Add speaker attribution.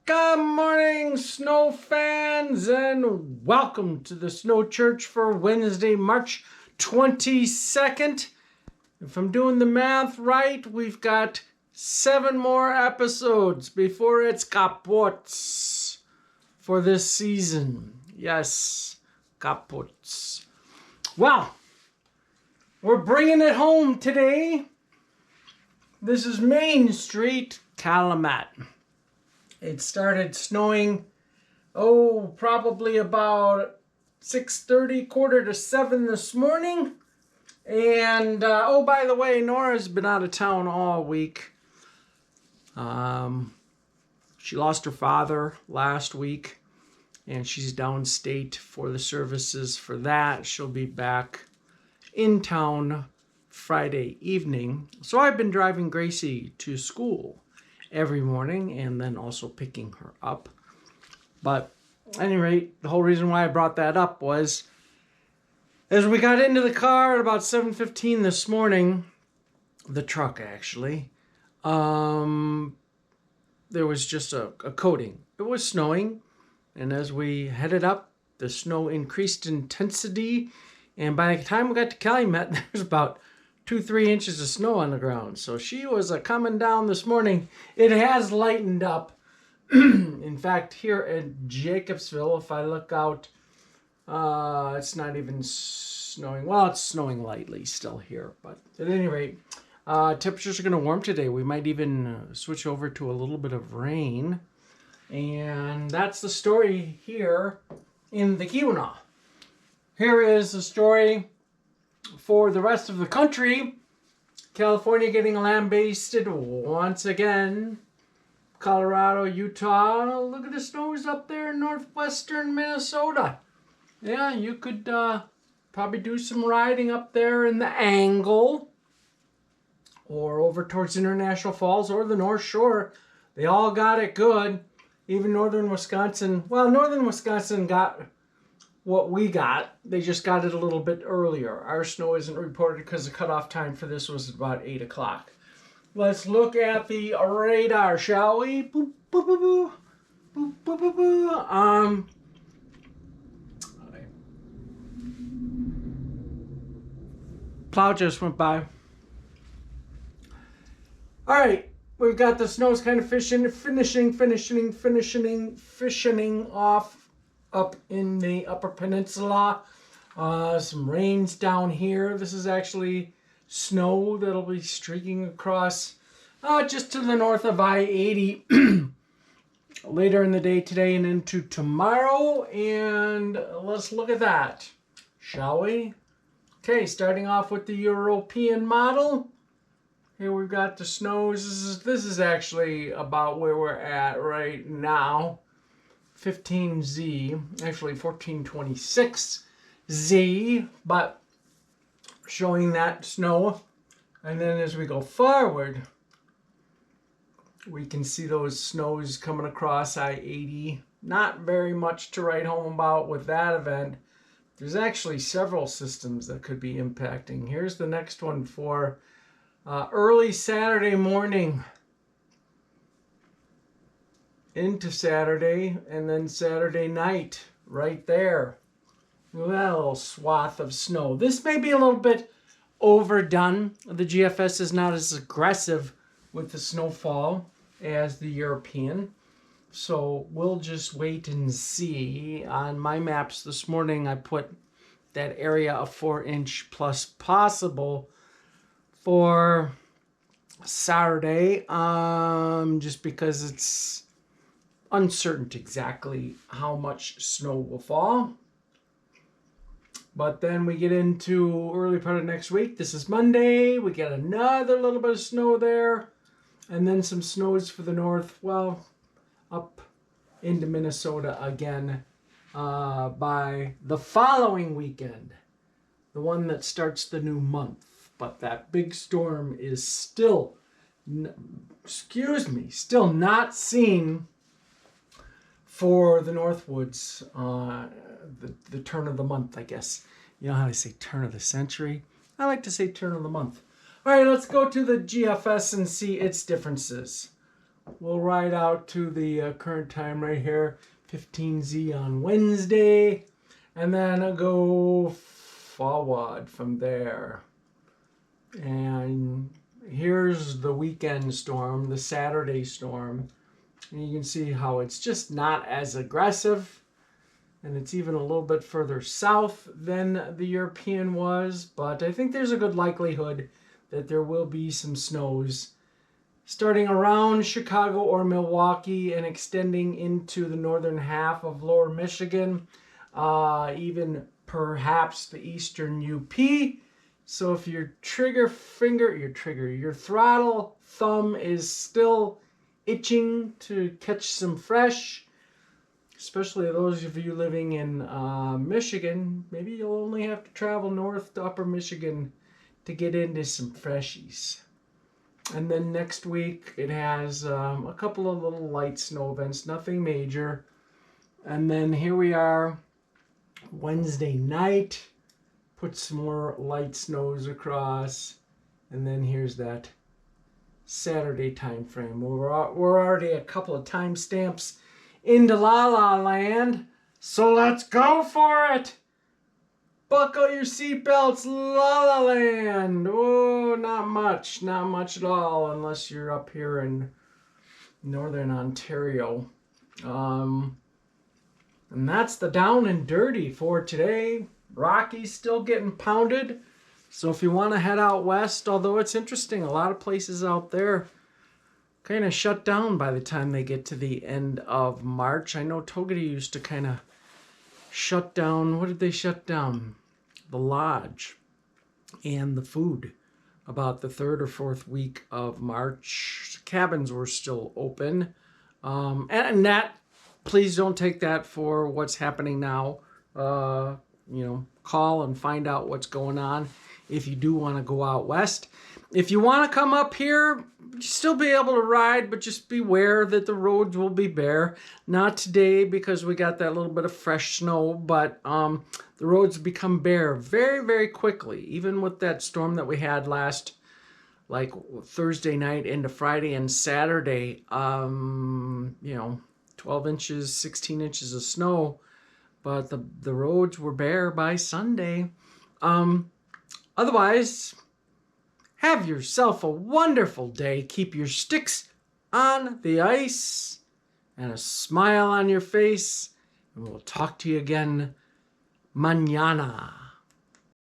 Speaker 1: Good morning, snow fans, and welcome to the Snow Church for Wednesday, March 22nd. If I'm doing the math right, we've got 7 more episodes before it's kaputs for this season. Yes, kaputs. Well, we're bringing it home today. This is Main Street, Calumet. It started snowing, probably about 6:30, quarter to 7 this morning. And, by the way, Nora's been out of town all week. She lost her father last week, and she's downstate for the services for that. She'll be back in town Friday evening. So I've been driving Gracie to school every morning and then also picking her up. But at any rate, the whole reason why I brought that up was as we got into the car at about 7:15 this morning, the truck actually, there was just a coating. It was snowing, and as we headed up, the snow increased intensity, and by the time we got to Calumet, there was about 2-3 inches of snow on the ground. So she was coming down this morning. It has lightened up. In fact, here in Jacobsville, if I look out, it's not even snowing. Well, it's snowing lightly still here. But at any rate, temperatures are going to warm today. We might even switch over to a little bit of rain. And that's the story here in the Keweenaw. Here is the story for the rest of the country. California getting lambasted once again. Colorado, Utah. Look at the snows up there in northwestern Minnesota. Yeah, you could probably do some riding up there in the Angle or over towards International Falls or the North Shore. They all got it good. Even northern Wisconsin. Well, northern Wisconsin got what we got. They just got it a little bit earlier. Our snow isn't reported because the cutoff time for this was about 8 o'clock. Let's look at the radar, shall we? Boop, boop, boop, boop. Boop, boop, boop, boop. Plow just went by. All right, we've got the snows kind of finishing off up in the Upper Peninsula. Some rains down here. This is actually snow that'll be streaking across just to the north of I-80 later in the day today and into tomorrow. And let's look at that, shall we? Okay, starting off with the European model. Here we've got the snows. This is actually about where we're at right now. 15Z, actually 1426Z, but showing that snow. And then as we go forward, we can see those snows coming across I-80. Not very much to write home about with that event. There's actually several systems that could be impacting. Here's the next one for early Saturday morning into Saturday, and then Saturday night right there. Look at that little swath of snow. This may be a little bit overdone. The GFS is not as aggressive with the snowfall as the European. So we'll just wait and see. On my maps this morning, I put that area of 4-inch plus possible for Saturday, just because it's uncertain exactly how much snow will fall. But then we get into early part of next week. This is Monday. We get another little bit of snow there. And then some snows for the north. Well, up into Minnesota again by the following weekend. The one that starts the new month. But that big storm is still not seen for the Northwoods, the turn of the month, I guess. You know how they say turn of the century? I like to say turn of the month. All right, let's go to the GFS and see its differences. We'll ride out to the current time right here, 15Z on Wednesday, and then I'll go forward from there. And here's the weekend storm, the Saturday storm. And you can see how it's just not as aggressive. And it's even a little bit further south than the European was. But I think there's a good likelihood that there will be some snows starting around Chicago or Milwaukee and extending into the northern half of lower Michigan, even perhaps the eastern UP. So if your your throttle thumb is still itching to catch some fresh, especially those of you living in Michigan, maybe you'll only have to travel north to upper Michigan to get into some freshies. And then next week it has a couple of little light snow events, nothing major. And then here we are, Wednesday night, put some more light snows across. And then here's that Saturday time frame. We're already a couple of timestamps into La La Land, so let's go for it. Buckle your seatbelts, La La Land. Oh, not much at all, unless you're up here in northern Ontario. And that's the down and dirty for today. Rocky's still getting pounded. So if you want to head out west, although it's interesting, a lot of places out there kind of shut down by the time they get to the end of March. I know Togedy used to kind of shut down. What did they shut down? The lodge and the food about the third or fourth week of March. Cabins were still open. And that, please don't take that for what's happening now. Call and find out what's going on if you do want to go out west. If you want to come up here, still be able to ride, but just beware that the roads will be bare. Not today because we got that little bit of fresh snow, but the roads become bare very, very quickly. Even with that storm that we had last, like Thursday night into Friday and Saturday, 12 inches, 16 inches of snow, but the roads were bare by Sunday. Otherwise, have yourself a wonderful day. Keep your sticks on the ice and a smile on your face. And we'll talk to you again mañana.